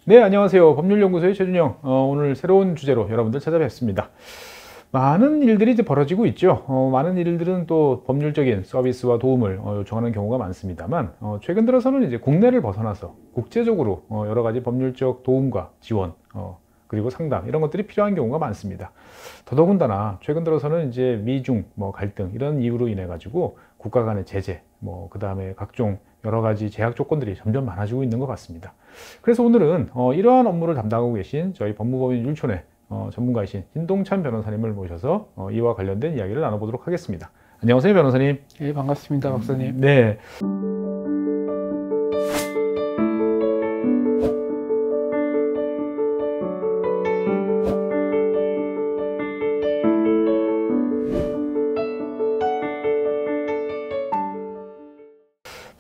네, 안녕하세요. 법률연구소의 최준영. 오늘 새로운 주제로 여러분들 찾아뵙습니다. 많은 일들이 이제 벌어지고 있죠. 많은 일들은 또 법률적인 서비스와 도움을 요청하는 경우가 많습니다만, 최근 들어서는 이제 국내를 벗어나서 국제적으로 여러 가지 법률적 도움과 지원, 그리고 상담 이런 것들이 필요한 경우가 많습니다. 더더군다나 최근 들어서는 이제 미중 갈등 이런 이유로 인해 가지고 국가 간의 제재, 그 다음에 각종 여러 가지 제약 조건들이 점점 많아지고 있는 것 같습니다. 그래서 오늘은 이러한 업무를 담당하고 계신 저희 법무법인 율촌의 전문가이신 신동찬 변호사님을 모셔서 이와 관련된 이야기를 나눠보도록 하겠습니다. 안녕하세요, 변호사님. 예, 반갑습니다, 박사님. 네.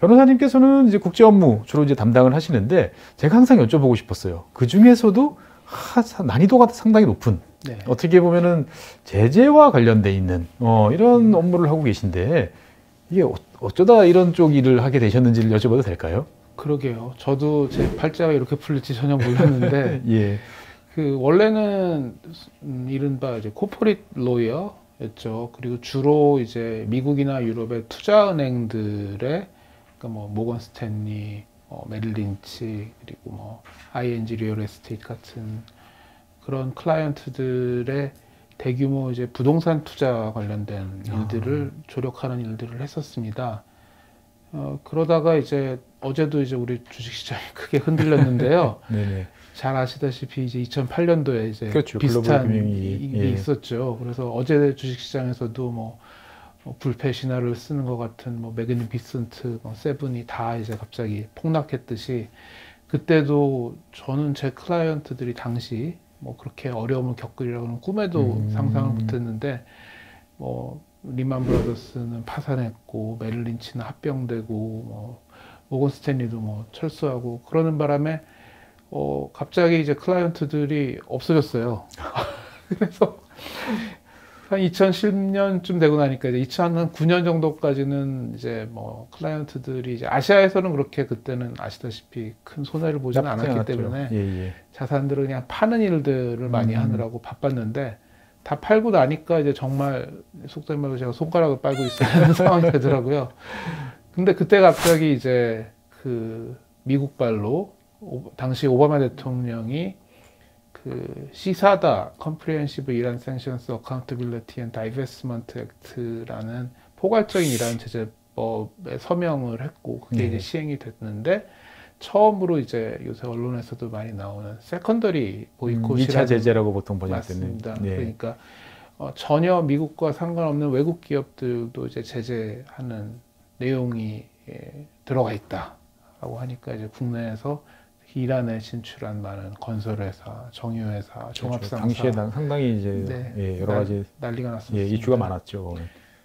변호사님께서는 이제 국제 업무 주로 이제 담당을 하시는데 제가 항상 여쭤보고 싶었어요. 그 중에서도 난이도가 상당히 높은, 네. 어떻게 보면은 제재와 관련돼 있는 이런 업무를 하고 계신데 이게 어쩌다 이런 쪽 일을 하게 되셨는지를 여쭤봐도 될까요? 그러게요. 저도 제 팔자가 이렇게 풀릴지 전혀 몰랐는데, 예. 그 원래는 이른바 이제 코퍼릿 로이어였죠. 그리고 주로 이제 미국이나 유럽의 투자은행들의 그러니까 모건 스탠리, 메릴 린치, 그리고 ING 리얼 에스테이트 같은 그런 클라이언트들의 대규모 이제 부동산 투자 관련된 일들을 조력하는 일들을 했었습니다. 그러다가 이제 어제도 이제 우리 주식시장이 크게 흔들렸는데요. 네네. 잘 아시다시피 이제 2008년도에 이제 그렇죠. 비슷한 글로벌 금융위기. 일이 있었죠. 그래서 어제 주식시장에서도 불패 신화를 쓰는 것 같은 매그니피센트, 세븐이 다 이제 갑자기 폭락했듯이 그때도 저는 제 클라이언트들이 당시 그렇게 어려움을 겪으리라고는 꿈에도 상상을 못했는데 리만 브라더스는 파산했고 메릴 린치는 합병되고 모건 스탠리도 철수하고 그러는 바람에 갑자기 이제 클라이언트들이 없어졌어요. 그래서 한 2010년쯤 되고 나니까 이제 2009년 정도까지는 이제 클라이언트들이 이제 아시아에서는 그렇게 그때는 아시다시피 큰 손해를 보지는 않았기 때문에 예. 자산들을 그냥 파는 일들을 많이 하느라고 바빴는데 다 팔고 나니까 이제 정말 속된 말로 제가 손가락을 빨고 있어야 하는 상황이 되더라고요. 근데 그때 갑자기 이제 그 미국발로 당시 오바마 대통령이 그 시사다 Comprehensive Iran Sanctions Accountability and Divestment Act라는 포괄적인 이란 제재법에 서명을 했고 그게 이제 시행이 됐는데 처음으로 이제 요새 언론에서도 많이 나오는 세컨더리 보이콧이라는 2차 제재라고 보통 번역되는. 맞습니다. 네. 그러니까 전혀 미국과 상관없는 외국 기업들도 이제 제재하는 내용이 들어가 있다라고 하니까 이제 국내에서 이란에 진출한 많은 건설회사, 정유회사, 종합상사 당시에 상당히 이제 여러 가지 난리가 났었습니다. 이슈가 많았죠.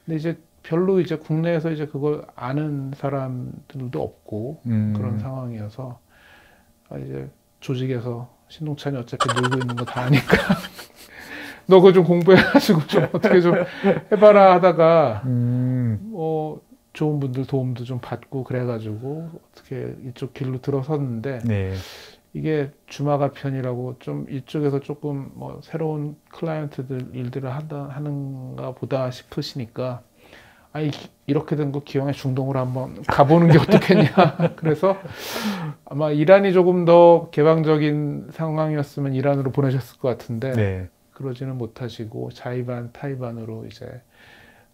근데 이제 별로 이제 국내에서 이제 그걸 아는 사람들도 없고 그런 상황이어서 이제 조직에서 신동찬이 어차피 놀고 있는 거 다 아니까 너 그거 좀 공부해가지고 좀 어떻게 좀 해봐라 하다가 좋은 분들 도움도 좀 받고 그래가지고 어떻게 이쪽 길로 들어섰는데 네. 이게 주마가 편이라고 좀 이쪽에서 조금 새로운 클라이언트들 일들을 하는가 보다 싶으시니까 이렇게 된 거 기왕에 중동으로 한번 가보는 게 어떻겠냐. 그래서 아마 이란이 조금 더 개방적인 상황이었으면 이란으로 보내셨을 것 같은데 네. 그러지는 못하시고 자이반, 타이반으로 이제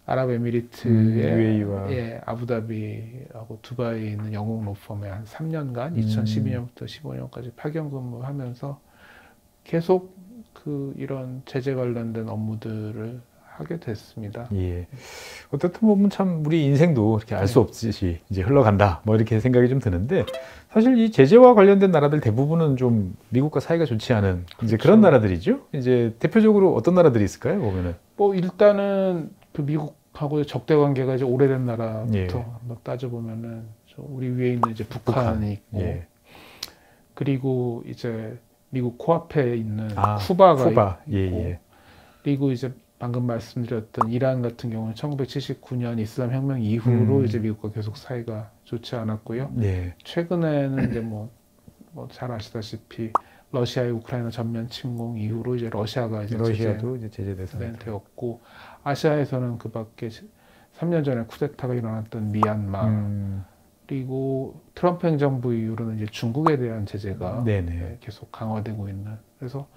아랍에미리트의 UAE와 아부다비하고 두바이에 있는 영국 로펌에 한 3년간 2012년부터 15년까지 파견 근무하면서 계속 이런 제재 관련된 업무들을 하게 됐습니다. 예. 어떻든 보면 참 우리 인생도 이렇게 알 수 없이 이제 흘러간다. 이렇게 생각이 좀 드는데 사실 이 제재와 관련된 나라들 대부분은 좀 미국과 사이가 좋지 않은 이제 그런 나라들이죠. 이제 대표적으로 어떤 나라들이 있을까요? 보면은 일단은 그 미국하고 적대 관계가 이제 오래된 나라부터 한번 따져보면은 우리 위에 있는 이제 북한이 있고 그리고 이제 미국 코앞에 있는 쿠바가 있고 그리고 이제 방금 말씀드렸던 이란 같은 경우는 1979년 이슬람 혁명 이후로 이제 미국과 계속 사이가 좋지 않았고요. 최근에는 이제 뭐 잘 아시다시피 러시아의 우크라이나 전면 침공 이후로 이제 러시아가 이제 러시아도 이제 제재 대상 되었고 아시아에서는 그밖에 3년 전에 쿠데타가 일어났던 미얀마 그리고 트럼프 행정부 이후로는 이제 중국에 대한 제재가 네네. 계속 강화되고 있는 그래서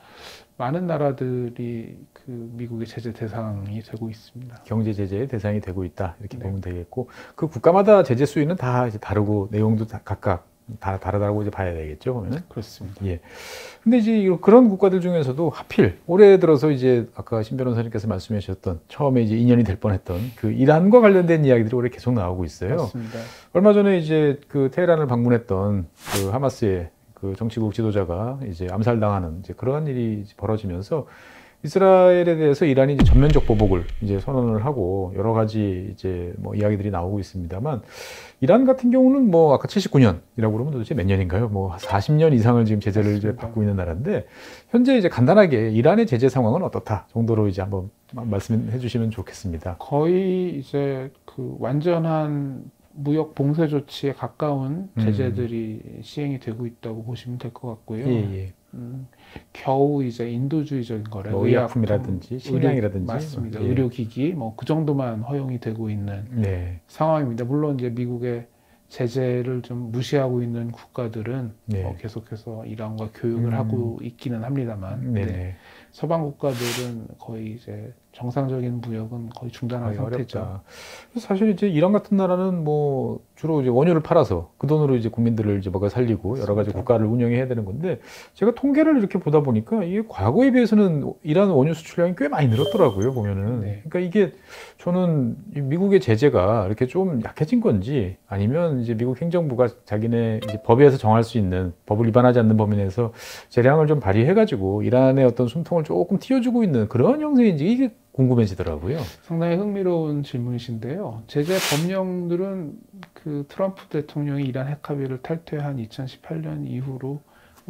많은 나라들이 그 미국의 제재 대상이 되고 있습니다. 경제 제재의 대상이 되고 있다 이렇게 네. 보면 되겠고 그 국가마다 제재 수위는 다 이제 다르고 내용도 다 각각 다 다르다고 이제 봐야 되겠죠 보면은. 그렇습니다. 예. 근데 이제 그런 국가들 중에서도 하필 올해 들어서 이제 아까 신 변호사님께서 말씀해 주셨던 처음에 이제 인연이 될 뻔했던 그 이란과 관련된 이야기들이 올해 계속 나오고 있어요. 맞습니다. 얼마 전에 이제 그 테헤란을 방문했던 그 하마스의 그 정치국 지도자가 이제 암살당하는 이제 그러한 일이 벌어지면서 이스라엘에 대해서 이란이 이제 전면적 보복을 이제 선언을 하고 여러 가지 이제 뭐 이야기들이 나오고 있습니다만 이란 같은 경우는 뭐 아까 79년이라고 그러면 도대체 몇 년인가요? 뭐 40년 이상을 지금 제재를 이제 받고 있는 나라인데 현재 이제 간단하게 이란의 제재 상황은 어떻다 정도로 이제 한번 말씀해 주시면 좋겠습니다. 거의 이제 그 완전한 무역 봉쇄 조치에 가까운 제재들이 시행이 되고 있다고 보시면 될 것 같고요. 예. 겨우 이제 인도주의적인 거래, 뭐 의약품이라든지 식량이라든지 맞습니다. 예. 의료기기 뭐 그 정도만 허용이 되고 있는 네. 상황입니다. 물론 이제 미국의 제재를 좀 무시하고 있는 국가들은 네. 계속해서 이란과 교역을 하고 있기는 합니다만 네네. 서방 국가들은 거의 이제 정상적인 무역은 거의 중단한 상태죠. 어렵다. 사실 이제 이란 같은 나라는 뭐 주로 이제 원유를 팔아서 그 돈으로 이제 국민들을 이제 먹여 살리고 여러 가지 국가를 운영해야 되는 건데 제가 통계를 이렇게 보다 보니까 이게 과거에 비해서는 이란 원유 수출량이 꽤 많이 늘었더라고요 보면은. 네. 그러니까 이게 저는 이 미국의 제재가 이렇게 좀 약해진 건지 아니면 이제 미국 행정부가 자기네 이제 법에서 정할 수 있는 법을 위반하지 않는 범위 내에서 재량을 좀 발휘해가지고 이란의 어떤 숨통을 조금 틔워주고 있는 그런 형태인지 이게 궁금해지더라고요. 상당히 흥미로운 질문이신데요. 제재 법령들은 그 트럼프 대통령이 이란 핵합의를 탈퇴한 2018년 이후로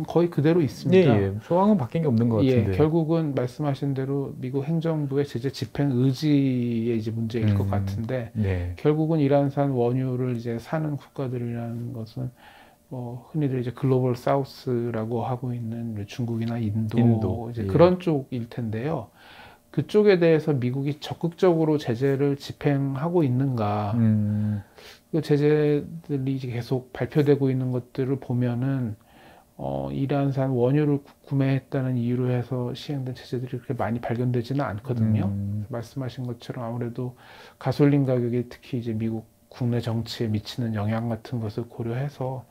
거의 그대로 있습니다. 예. 소황은 바뀐 게 없는 것 같은데. 결국은 말씀하신 대로 미국 행정부의 제재 집행 의지의 이제 문제일 것 같은데 네. 결국은 이란산 원유를 이제 사는 국가들이라는 것은 흔히들 이제 글로벌 사우스라고 하고 있는 중국이나 인도 이제 예. 그런 쪽일 텐데요. 그쪽에 대해서 미국이 적극적으로 제재를 집행하고 있는가? 그 제재들이 이제 계속 발표되고 있는 것들을 보면은 이란산 원유를 구매했다는 이유로 해서 시행된 제재들이 그렇게 많이 발견되지는 않거든요. 말씀하신 것처럼 아무래도 가솔린 가격이 특히 이제 미국 국내 정치에 미치는 영향 같은 것을 고려해서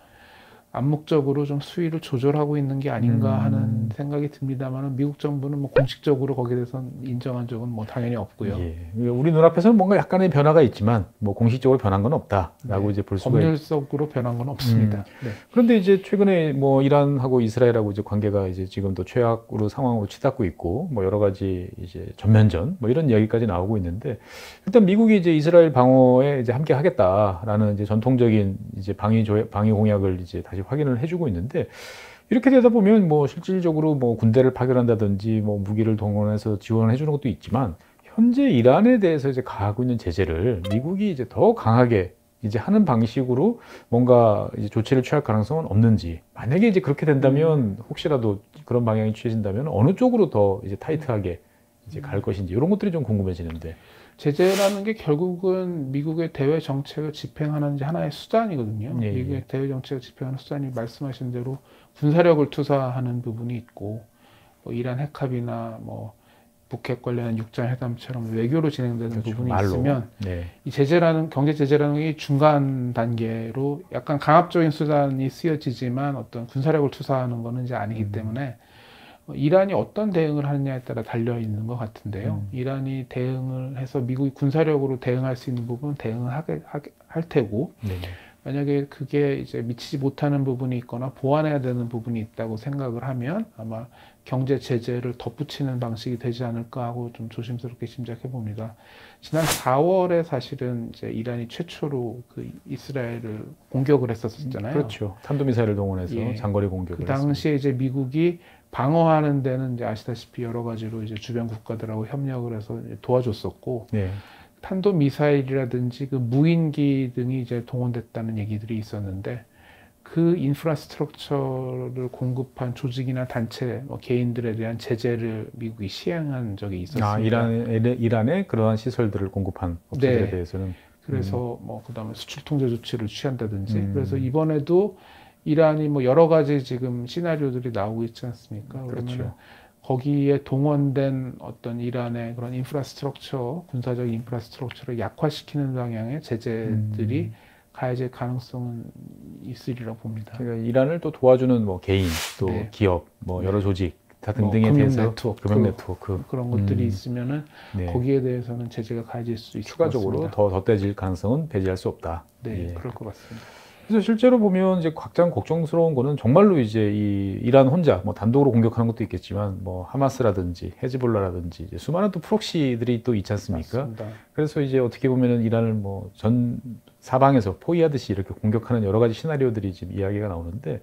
암묵적으로 좀 수위를 조절하고 있는 게 아닌가 하는 생각이 듭니다만 미국 정부는 뭐 공식적으로 거기에 대해서 인정한 적은 뭐 당연히 없고요. 예. 우리 눈앞에서는 뭔가 약간의 변화가 있지만 뭐 공식적으로 변한 건 없다라고 이제 볼 수가 법률적으로 변한 건 없습니다. 네. 그런데 이제 최근에 뭐 이란하고 이스라엘하고 이제 관계가 이제 지금도 최악으로 상황으로 치닫고 있고 뭐 여러 가지 이제 전면전 뭐 이런 이야기까지 나오고 있는데 일단 미국이 이제 이스라엘 방어에 이제 함께 하겠다라는 이제 전통적인 이제 방위 공약을 이제 다시 확인을 해주고 있는데 이렇게 되다 보면 뭐 실질적으로 뭐 군대를 파견한다든지 뭐 무기를 동원해서 지원을 해주는 것도 있지만 현재 이란에 대해서 이제 가하고 있는 제재를 미국이 이제 더 강하게 이제 하는 방식으로 뭔가 이제 조치를 취할 가능성은 없는지 만약에 이제 그렇게 된다면 혹시라도 그런 방향이 취해진다면 어느 쪽으로 더 이제 타이트하게 이제 갈 것인지 이런 것들이 좀 궁금해지는데. 제재라는 게 결국은 미국의 대외 정책을 집행하는 이제 하나의 수단이거든요. 예. 미국의 대외 정책을 집행하는 수단이 말씀하신 대로 군사력을 투사하는 부분이 있고 뭐 이란 핵합의나 뭐 북핵 관련한 육장회담처럼 외교로 진행되는 그렇죠. 부분이 말로. 있으면 네. 이 제재라는 경제 제재라는 게 중간 단계로 약간 강압적인 수단이 쓰여지지만 어떤 군사력을 투사하는 거는 이제 아니기 때문에 이란이 어떤 대응을 하느냐에 따라 달려 있는 것 같은데요. 이란이 대응을 해서 미국이 군사력으로 대응할 수 있는 부분은 대응을 할 테고, 네. 만약에 그게 이제 미치지 못하는 부분이 있거나 보완해야 되는 부분이 있다고 생각을 하면 아마 경제 제재를 덧붙이는 방식이 되지 않을까 하고 좀 조심스럽게 짐작해 봅니다. 지난 4월에 사실은 이제 이란이 최초로 그 이스라엘을 공격을 했었잖아요. 그렇죠. 탄도미사일을 동원해서 예. 장거리 공격을 그 당시에 이제 미국이 방어하는 데는 이제 아시다시피 여러 가지로 이제 주변 국가들하고 협력을 해서 도와줬었고, 네. 탄도 미사일이라든지 그 무인기 등이 이제 동원됐다는 얘기들이 있었는데, 그 인프라스트럭처를 공급한 조직이나 단체, 뭐 개인들에 대한 제재를 미국이 시행한 적이 있었습니다. 아, 이란에 그러한 시설들을 공급한 업체들에 네. 대해서는. 그래서 뭐 그다음에 수출 통제 조치를 취한다든지. 그래서 이번에도 이란이 뭐 여러 가지 지금 시나리오들이 나오고 있지 않습니까? 그러면 그렇죠. 거기에 동원된 어떤 이란의 그런 인프라스트럭처, 군사적 인프라스트럭처를 약화시키는 방향의 제재들이 가해질 가능성은 있으리라고 봅니다. 그러니까 이란을 또 도와주는 뭐 개인, 또 네. 기업, 뭐 여러 조직 다 뭐 등등에 금융 대해서 네트워크, 금융 네트워크 그런 것들이 있으면은 네. 거기에 대해서는 제재가 가해질 수 있을 것 추가적으로 같습니다. 더 덧대질 가능성은 배제할 수 없다. 네, 예. 그럴 것 같습니다. 그래서 실제로 보면 이제 가장 걱정스러운 거는 정말로 이제 이 이란 혼자 뭐 단독으로 공격하는 것도 있겠지만 뭐 하마스라든지 헤즈볼라라든지 이제 수많은 또 프록시들이 또 있지 않습니까? 맞습니다. 그래서 이제 어떻게 보면은 이란을 뭐 전 사방에서 포위하듯이 이렇게 공격하는 여러 가지 시나리오들이 지금 이야기가 나오는데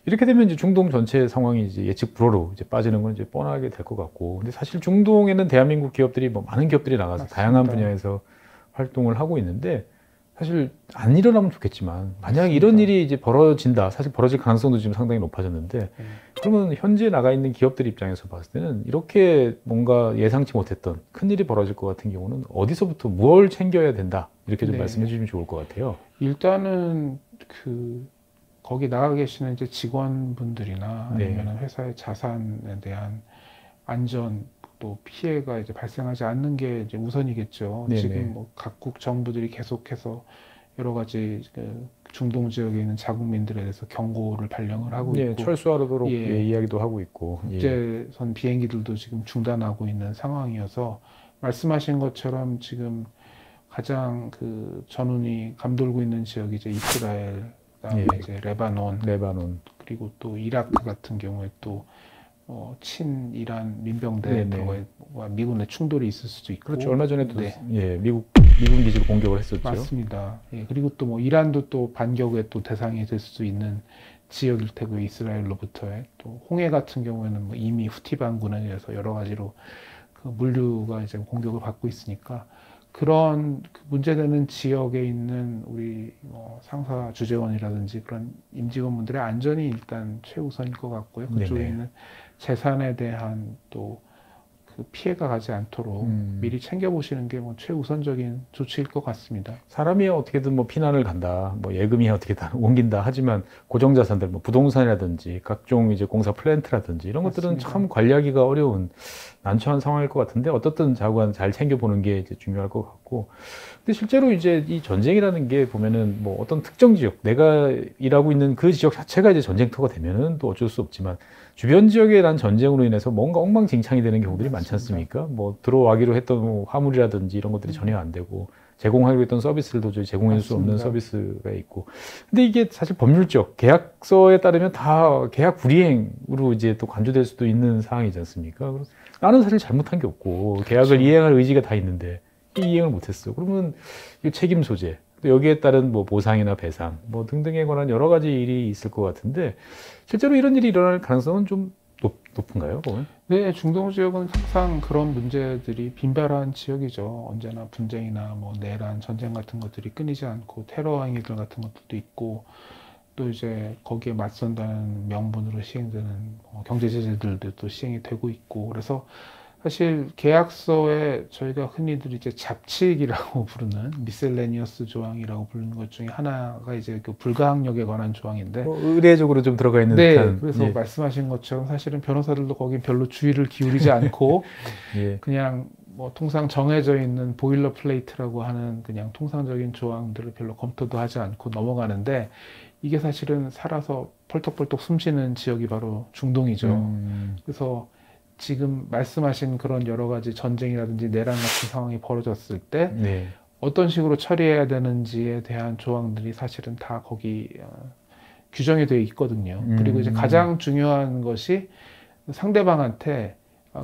이렇게 되면 이제 중동 전체 상황이 이제 예측 불허로 이제 빠지는 건 이제 뻔하게 될 것 같고 근데 사실 중동에는 대한민국 기업들이 뭐 많은 기업들이 나가서 맞습니다. 다양한 분야에서 활동을 하고 있는데 사실 안 일어나면 좋겠지만 만약 맞습니다. 이런 일이 이제 벌어진다 사실 벌어질 가능성도 지금 상당히 높아졌는데 그러면 현재 나가 있는 기업들 입장에서 봤을 때는 이렇게 뭔가 예상치 못했던 큰 일이 벌어질 것 같은 경우는 어디서부터 뭘 챙겨야 된다 이렇게 좀 네. 말씀해 주시면 좋을 것 같아요. 일단은 거기 나가 계시는 이제 직원분들이나 네. 아니면 회사의 자산에 대한 안전 또 피해가 이제 발생하지 않는 게 이제 우선이겠죠. 네네. 지금 뭐 각국 정부들이 계속해서 여러 가지 중동 지역에 있는 자국민들에 대해서 경고를 발령을 하고 예, 있고 철수하도록 예. 예, 이야기도 하고 있고 예. 국제선 비행기들도 지금 중단하고 있는 상황이어서 말씀하신 것처럼 지금 가장 전운이 감돌고 있는 지역이 이제 이스라엘, 그다음에 예. 이제 레바논, 레바논 그리고 또 이라크 같은 경우에 또 친이란 네네. 민병대와 미군의 충돌이 있을 수도 있고 그렇죠. 얼마 전에도 네. 예, 미군 기지를 공격을 했었죠. 맞습니다. 예, 그리고 또 뭐 이란도 또 반격의 또 대상이 될 수 있는 지역일 테고 이스라엘로부터의 또 홍해 같은 경우에는 뭐 이미 후티 반군에 의해서 여러 가지로 물류가 이제 공격을 받고 있으니까 그런 문제되는 지역에 있는 우리 상사 주재원이라든지 그런 임직원분들의 안전이 일단 최우선일 것 같고요. 그쪽에 네네. 있는 재산에 대한 또 피해가 가지 않도록 미리 챙겨보시는 게 뭐 최우선적인 조치일 것 같습니다. 사람이 어떻게든 뭐 피난을 간다, 뭐 예금이 어떻게 다 옮긴다 하지만 고정자산들, 뭐 부동산이라든지 각종 이제 공사 플랜트라든지 이런 것들은 맞습니다. 참 관리하기가 어려운 난처한 상황일 것 같은데 어떻든 자구간 잘 챙겨보는 게 이제 중요할 것 같고. 근데 실제로 이제 이 전쟁이라는 게 보면은 뭐 어떤 특정 지역, 내가 일하고 있는 그 지역 자체가 이제 전쟁터가 되면은 또 어쩔 수 없지만 주변 지역에 난 전쟁으로 인해서 뭔가 엉망진창이 되는 경우들이 많지 않습니까? 뭐 들어와기로 했던 뭐 화물이라든지 이런 것들이 전혀 안 되고 제공하기로 했던 서비스를 도저히 제공할 수 없는 맞습니다. 서비스가 있고. 근데 이게 사실 법률적 계약서에 따르면 다 계약 불이행으로 이제 또 간주될 수도 있는 상황이지 않습니까? 그래서 나는 사실 잘못한 게 없고 계약을 그렇죠. 이행할 의지가 다 있는데 이행을 못했어. 그러면 이 책임 소재, 또 여기에 따른 뭐 보상이나 배상, 뭐 등등에 관한 여러 가지 일이 있을 것 같은데 실제로 이런 일이 일어날 가능성은 좀 높은가요? 보면? 네, 중동 지역은 항상 그런 문제들이 빈발한 지역이죠. 언제나 분쟁이나 뭐 내란, 전쟁 같은 것들이 끊이지 않고 테러 행위들 같은 것들도 있고 또 이제 거기에 맞선다는 명분으로 시행되는 경제 제재들도 또 시행이 되고 있고 그래서 사실 계약서에 저희가 흔히들 이제 잡칙이라고 부르는 미셀레니어스 조항이라고 부르는 것 중에 하나가 이제 불가항력에 관한 조항인데 뭐 의례적으로 좀 들어가 있는 네, 듯한. 그래서 예. 말씀하신 것처럼 사실은 변호사들도 거긴 별로 주의를 기울이지 않고 예. 그냥 뭐 통상 정해져 있는 보일러 플레이트라고 하는 그냥 통상적인 조항들을 별로 검토도 하지 않고 넘어가는데 이게 사실은 살아서 펄떡펄떡 숨쉬는 지역이 바로 중동이죠. 그래서 지금 말씀하신 그런 여러 가지 전쟁이라든지 내란 같은 상황이 벌어졌을 때 네. 어떤 식으로 처리해야 되는지에 대한 조항들이 사실은 다 거기 규정이 되어 있거든요. 그리고 이제 가장 중요한 것이 상대방한테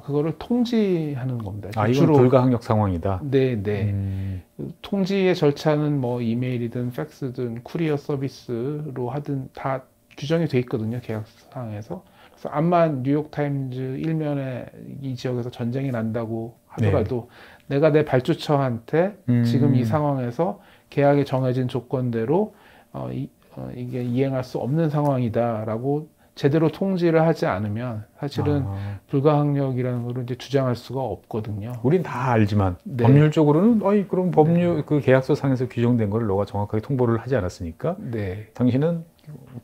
그거를 통지하는 겁니다. 아, 이건 불가항력 상황이다. 네, 네. 통지의 절차는 뭐 이메일이든 팩스든 쿠리어 서비스로 하든 다 규정이 돼 있거든요. 계약사항에서. 그래서 암만 뉴욕타임즈 일면에 이 지역에서 전쟁이 난다고 하더라도 내가 내 발주처한테 지금 이 상황에서 계약에 정해진 조건대로 이게 이행할 수 없는 상황이다라고 제대로 통지를 하지 않으면 사실은 불가항력이라는 걸 이제 주장할 수가 없거든요. 우린 다 알지만 네. 법률적으로는 그럼 법률 그 계약서 상에서 규정된 걸 너가 정확하게 통보를 하지 않았으니까 네. 당신은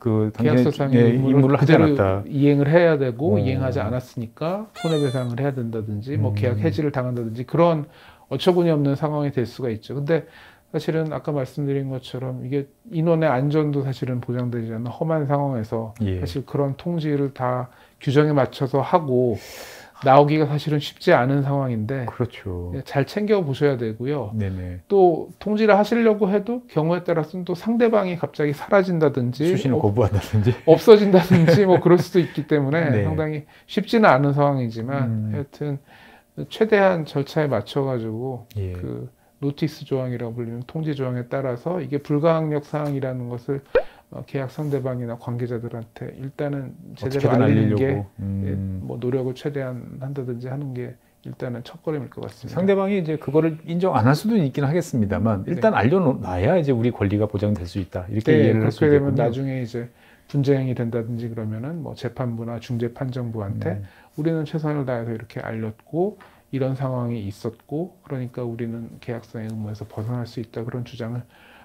당신의 계약서상의 임무를 하지 그대로 않았다. 이행을 해야 되고 이행하지 않았으니까 손해배상을 해야 된다든지 뭐 계약 해지를 당한다든지 그런 어처구니 없는 상황이 될 수가 있죠. 근데 사실은 아까 말씀드린 것처럼 이게 인원의 안전도 사실은 보장되지 않는 험한 상황에서 예. 사실 그런 통지를 다 규정에 맞춰서 하고 나오기가 사실은 쉽지 않은 상황인데 그렇죠. 잘 챙겨 보셔야 되고요. 네네. 또 통지를 하시려고 해도 경우에 따라서는 또 상대방이 갑자기 사라진다든지 수신을 거부한다든지 없어진다든지 뭐 그럴 수도 있기 때문에 네. 상당히 쉽지는 않은 상황이지만 하여튼 최대한 절차에 맞춰 가지고 예. 그 노티스 조항이라고 불리는 통지 조항에 따라서 이게 불가항력 사항이라는 것을 계약 상대방이나 관계자들한테 일단은 제대로 어떻게든 알리는 게 알리려고. 뭐 노력을 최대한 한다든지 하는 게 일단은 첫걸음일 것 같습니다. 상대방이 이제 그거를 인정 안 할 수도 있긴 하겠습니다만 일단 알려놔야 이제 우리 권리가 보장될 수 있다 이렇게 이해를 할 수 그렇게 있겠군요. 되면 나중에 이제 분쟁이 된다든지 그러면은 뭐 재판부나 중재판정부한테 우리는 최선을 다해서 이렇게 알렸고 이런 상황이 있었고 그러니까 우리는 계약상의 의무에서 벗어날 수 있다 그런 주장을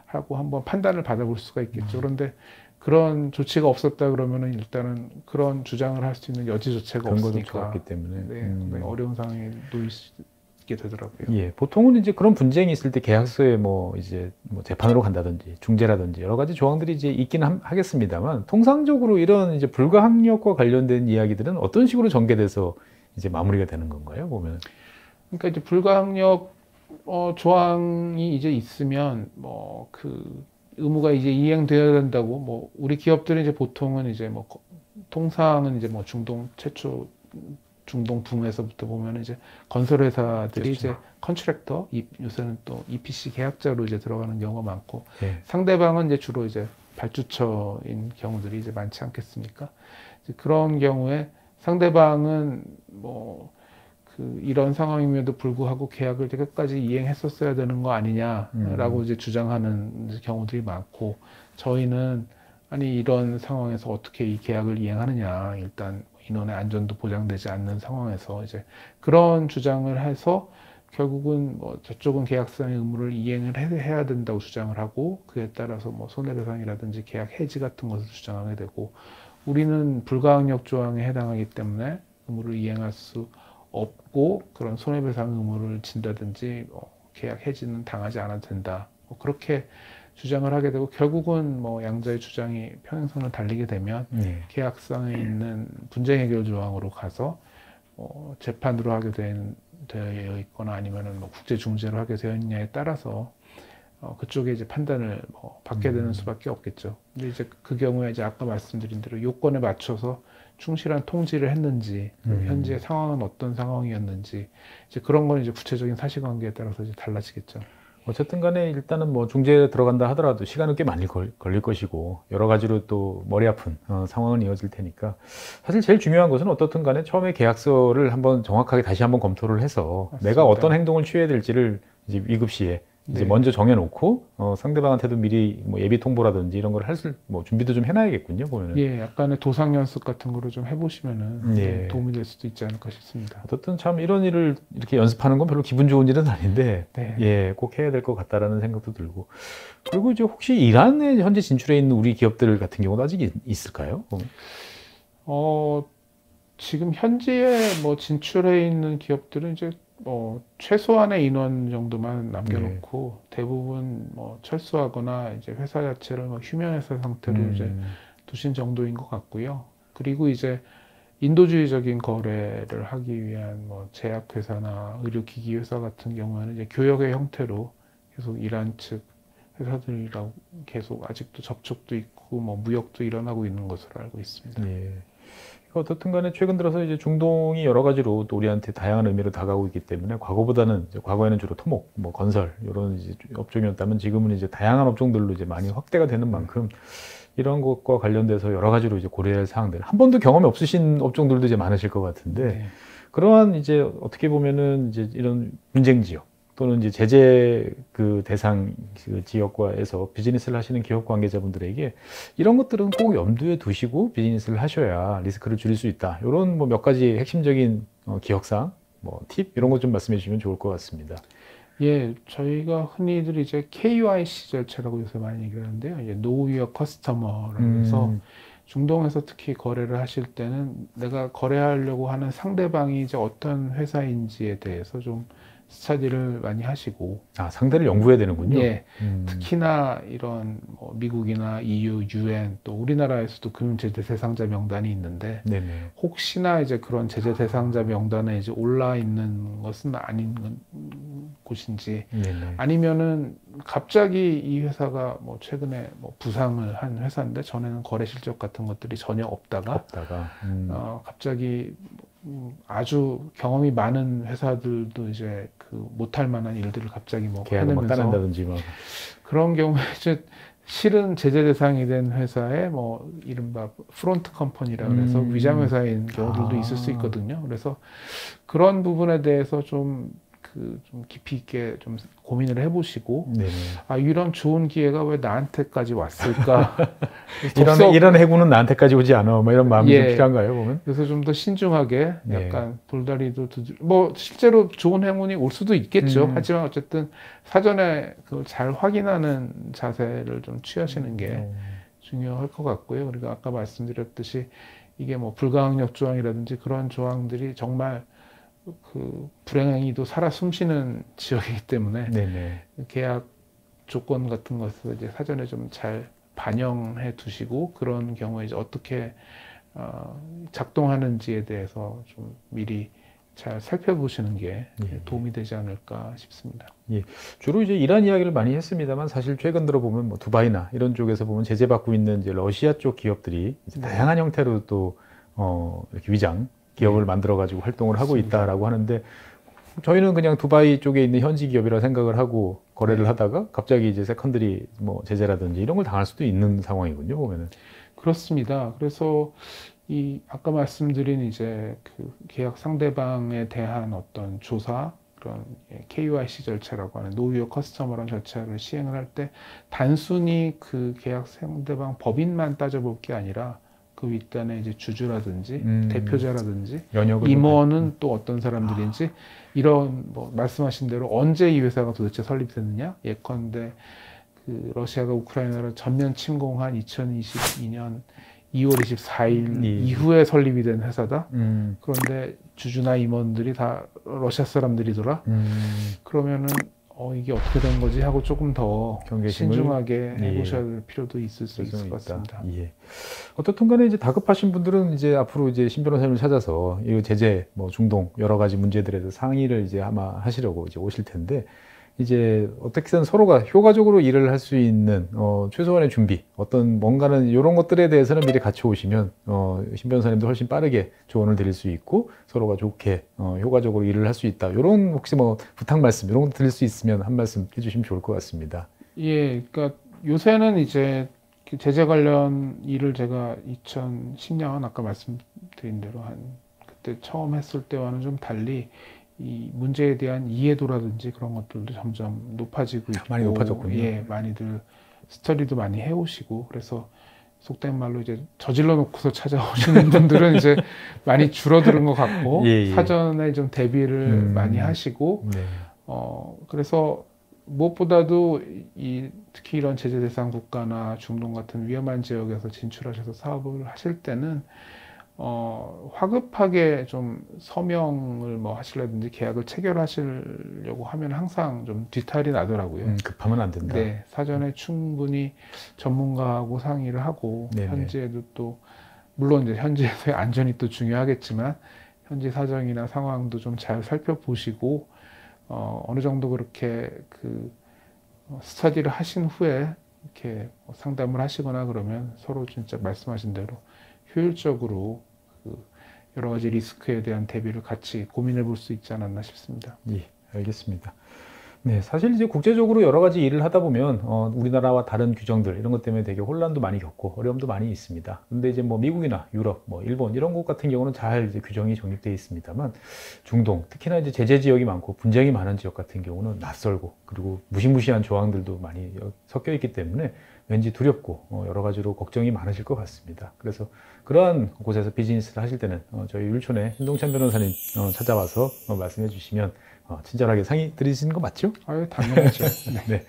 하고 한번 판단을 받아볼 수가 있겠죠. 그런데 그런 조치가 없었다 그러면은 일단은 그런 주장을 할 수 있는 여지조차가 없으니까 없기 때문에 네, 어려운 상황에 놓이게 되더라고요. 예, 보통은 이제 그런 분쟁이 있을 때 계약서에 이제 재판으로 간다든지 중재라든지 여러 가지 조항들이 이제 있기는 하겠습니다만 통상적으로 이런 이제 불가항력과 관련된 이야기들은 어떤 식으로 전개돼서 이제 마무리가 되는 건가요? 보면. 그러니까 이제 불가항력 조항이 이제 있으면 뭐 그 의무가 이제 이행되어야 된다고 뭐 우리 기업들은 이제 보통은 이제 뭐 통상은 이제 뭐 중동 최초 중동 붐에서부터 보면 이제 건설 회사들이 그렇죠. 이제 컨트랙터 요새는 또 EPC 계약자로 이제 들어가는 경우가 많고 예. 상대방은 이제 주로 이제 발주처인 경우들이 이제 많지 않겠습니까? 이제 그런 경우에 상대방은 뭐 이런 상황임에도 불구하고 계약을 이제 끝까지 이행했었어야 되는 거 아니냐라고 이제 주장하는 경우들이 많고 저희는 아니 이런 상황에서 어떻게 이 계약을 이행하느냐 일단 인원의 안전도 보장되지 않는 상황에서 이제 그런 주장을 해서 결국은 뭐 저쪽은 계약상의 의무를 이행을 해야 된다고 주장을 하고 그에 따라서 뭐 손해배상이라든지 계약 해지 같은 것을 주장하게 되고 우리는 불가항력 조항에 해당하기 때문에 의무를 이행할 수 없고 그런 손해배상 의무를 진다든지 계약 해지는 당하지 않아도 된다. 그렇게 주장을 하게 되고 결국은 뭐 양자의 주장이 평행선을 달리게 되면 계약상에 있는 분쟁 해결 조항으로 가서 재판으로 하게 되어 있거나 아니면은 뭐 국제 중재로 하게 되어 있냐에 따라서 그쪽에 이제 판단을 받게 되는 수밖에 없겠죠. 근데 이제 그 경우에 이제 아까 말씀드린 대로 요건에 맞춰서 충실한 통지를 했는지, 현재 상황은 어떤 상황이었는지, 이제 그런 건 이제 구체적인 사실관계에 따라서 이제 달라지겠죠. 어쨌든 간에 일단은 뭐 중재에 들어간다 하더라도 시간은 꽤 많이 걸릴 것이고 여러 가지로 또 머리 아픈 상황은 이어질 테니까 사실 제일 중요한 것은 어떻든 간에 처음에 계약서를 한번 정확하게 다시 한번 검토를 해서 맞습니다. 내가 어떤 행동을 취해야 될지를 이제 위급 시에 이제 먼저 정해놓고 상대방한테도 미리 뭐 예비 통보라든지 이런 걸 할 뭐 준비도 좀 해놔야겠군요. 보면은. 예, 약간의 도상 연습 같은 거를 좀 해보시면은 도움이 될 수도 있지 않을까 싶습니다. 어쨌든 참 이런 일을 이렇게 연습하는 건 별로 기분 좋은 일은 아닌데, 꼭 해야 될 것 같다라는 생각도 들고. 그리고 이제 혹시 이란에 현재 진출해 있는 우리 기업들 같은 경우도 아직 있을까요? 지금 현지에 뭐 진출해 있는 기업들은 이제 최소한의 인원 정도만 남겨놓고 대부분 뭐 철수하거나 이제 회사 자체를 뭐 휴면회사 상태로 이제 두신 정도인 것 같고요. 그리고 이제 인도주의적인 거래를 하기 위한 뭐 제약회사나 의료기기 회사 같은 경우에는 이제 교역의 형태로 계속 이란 측 회사들이랑 계속 아직도 접촉도 있고 뭐 무역도 일어나고 있는 것으로 알고 있습니다. 어떻든 간에 최근 들어서 이제 중동이 여러 가지로 또 우리한테 다양한 의미로 다가오고 있기 때문에 과거보다는 이제 과거에는 주로 토목, 뭐 건설 이런 이제 업종이었다면 지금은 이제 다양한 업종들로 이제 많이 확대가 되는 만큼 이런 것과 관련돼서 여러 가지로 이제 고려할 사항들 한 번도 경험이 없으신 업종들도 이제 많으실 것 같은데 그러한 이제 어떻게 보면은 이제 이런 분쟁 지역 또는 이제 제재 그 대상 그 지역과에서 비즈니스를 하시는 기업 관계자분들에게 이런 것들은 꼭 염두에 두시고 비즈니스를 하셔야 리스크를 줄일 수 있다. 이런 뭐 몇 가지 핵심적인 기억사항, 뭐 팁 이런 것 좀 말씀해 주시면 좋을 것 같습니다. 예, 저희가 흔히들 이제 KYC 절차라고 요새 많이 얘기를 하는데요. 이제 Know Your Customer라고 해서 중동에서 특히 거래를 하실 때는 내가 거래하려고 하는 상대방이 이제 어떤 회사인지에 대해서 좀 스터디를 많이 하시고, 아, 상대를 연구해야 되는군요. 예, 특히나 이런 뭐 미국이나 EU, UN 또 우리나라에서도 금융 제재 대상자 명단이 있는데 네네. 혹시나 이제 그런 제재 대상자 명단에 이제 올라 있는 것은 아닌 곳인지, 네네. 아니면은 갑자기 이 회사가 뭐 최근에 뭐 부상을 한 회사인데 전에는 거래 실적 같은 것들이 전혀 없다가 갑자기 아주 경험이 많은 회사들도 이제 그 못할 만한 일들을 갑자기 뭐 계약을 막 해내면서 따낸다든지 막. 그런 경우에 이제 실은 제재 대상이 된 회사에 뭐 이른바 프론트 컴퍼니라 그래서 위장 회사인 경우들도 있을 수 있거든요. 그래서 그런 부분에 대해서 좀 깊이 있게 좀 고민을 해보시고, 네네. 아, 이런 좋은 기회가 왜 나한테까지 왔을까? 이런 해군은 나한테까지 오지 않아. 뭐 이런 마음이 좀 예, 필요한가요, 보면? 그래서 좀 더 신중하게 네. 약간 돌다리도 뭐 실제로 좋은 행운이 올 수도 있겠죠. 하지만 어쨌든 사전에 그걸 잘 확인하는 자세를 좀 취하시는 게 중요할 것 같고요. 그리고 아까 말씀드렸듯이 이게 뭐 불가항력 조항이라든지 그런 조항들이 정말 그 불행행위도 살아 숨쉬는 지역이기 때문에 네네. 계약 조건 같은 것을 이제 사전에 좀 잘 반영해 두시고, 그런 경우에 이제 어떻게 작동하는지에 대해서 좀 미리 잘 살펴보시는 게 도움이 되지 않을까 싶습니다. 예, 주로 이제 이란 이야기를 많이 했습니다만 사실 최근 들어 보면 뭐 두바이나 이런 쪽에서 보면 제재받고 있는 이제 러시아 쪽 기업들이 이제 다양한 형태로 또 이렇게 위장 기업을 만들어 가지고 활동을 하고 있다라고 하는데, 저희는 그냥 두바이 쪽에 있는 현지 기업이라 생각을 하고 거래를 하다가 갑자기 이제 세컨드리 뭐 제재라든지 이런 걸 당할 수도 있는 상황이군요, 보면은. 그렇습니다. 그래서 이 아까 말씀드린 이제 그 계약 상대방에 대한 어떤 조사, 그런 KYC 절차라고 하는 Know Your Customer라는 절차를 시행을 할 때 단순히 그 계약 상대방 법인만 따져볼 게 아니라 그 윗단의 이제 주주라든지 대표자라든지 임원은 또 어떤 사람들인지, 이런 뭐 말씀하신 대로 언제 이 회사가 도대체 설립됐느냐, 예컨대 그 러시아가 우크라이나를 전면 침공한 2022년 2월 24일 이후에 설립이 된 회사다. 그런데 주주나 임원들이 다 러시아 사람들이더라. 그러면은 이게 어떻게 된 거지 하고 조금 더 신중하게 해보셔야 될 필요도 있을 수 있을 것 같습니다. 예. 어떻든 간에 이제 다급하신 분들은 이제 앞으로 이제 신 변호사님을 찾아서 이 제재, 뭐 중동 여러 가지 문제들에 대해서 상의를 이제 아마 하시려고 이제 오실 텐데, 이제 어떻게든 서로가 효과적으로 일을 할 수 있는 최소한의 준비, 어떤 뭔가는 이런 것들에 대해서는 미리 같이 오시면 신 변호사님도 훨씬 빠르게 조언을 드릴 수 있고 서로가 좋게 효과적으로 일을 할 수 있다. 이런 혹시 뭐 부탁 말씀 이런 거 드릴 수 있으면 한 말씀 해주시면 좋을 것 같습니다. 예, 그러니까 요새는 이제 제재 관련 일을 제가 2010년 아까 말씀드린 대로 한 그때 처음 했을 때와는 좀 달리 이 문제에 대한 이해도라든지 그런 것들도 점점 높아지고 있고, 많이 높아졌군요. 예, 많이들 스터디도 많이 해오시고, 그래서 속된 말로 이제 저질러 놓고서 찾아오시는 분들은 이제 많이 줄어드는 것 같고, 사전에 좀 대비를 많이 하시고, 그래서 무엇보다도 특히 이런 제재 대상 국가나 중동 같은 위험한 지역에서 진출하셔서 사업을 하실 때는 화급하게 좀 서명을 뭐 하시려든지 계약을 체결하시려고 하면 항상 좀 뒤탈이 나더라고요. 급하면 안 된다. 네, 사전에 충분히 전문가하고 상의를 하고, 네네. 현지에도 또 물론 이제 현지에서의 안전이 또 중요하겠지만 현지 사정이나 상황도 좀 잘 살펴보시고 어느 정도 그렇게 그 스터디를 하신 후에 이렇게 상담을 하시거나 그러면 서로 진짜 말씀하신 대로 효율적으로 그 여러 가지 리스크에 대한 대비를 같이 고민해 볼 수 있지 않았나 싶습니다. 예, 알겠습니다. 네, 사실 이제 국제적으로 여러 가지 일을 하다 보면 우리나라와 다른 규정들 이런 것 때문에 되게 혼란도 많이 겪고 어려움도 많이 있습니다. 근데 이제 뭐 미국이나 유럽, 뭐 일본 이런 곳 같은 경우는 잘 이제 규정이 정립되어 있습니다만 중동, 특히나 이제 제재 지역이 많고 분쟁이 많은 지역 같은 경우는 낯설고 그리고 무시무시한 조항들도 많이 섞여 있기 때문에 왠지 두렵고 여러 가지로 걱정이 많으실 것 같습니다. 그래서 그러한 곳에서 비즈니스를 하실 때는 저희 율촌의 신동찬 변호사님 찾아와서 말씀해 주시면 친절하게 상의 드리시는 거 맞죠? 아유, 당연하죠. 네.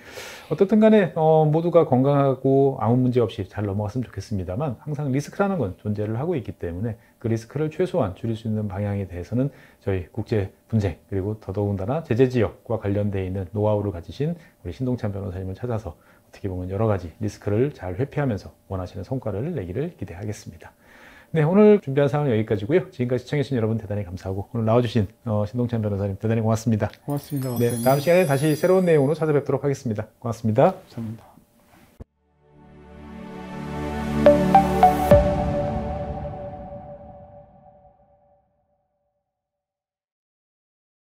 어떻든 간에 모두가 건강하고 아무 문제 없이 잘 넘어갔으면 좋겠습니다만 항상 리스크라는 건 존재를 하고 있기 때문에 그 리스크를 최소한 줄일 수 있는 방향에 대해서는 저희 국제 분쟁 그리고 더더군다나 제재 지역과 관련되어 있는 노하우를 가지신 우리 신동찬 변호사님을 찾아서 어떻게 보면 여러 가지 리스크를 잘 회피하면서 원하시는 성과를 내기를 기대하겠습니다. 네, 오늘 준비한 사항은 여기까지고요. 지금까지 시청해주신 여러분 대단히 감사하고 오늘 나와주신 신동찬 변호사님 대단히 고맙습니다. 고맙습니다. 네, 다음 시간에 다시 새로운 내용으로 찾아뵙도록 하겠습니다. 고맙습니다. 감사합니다.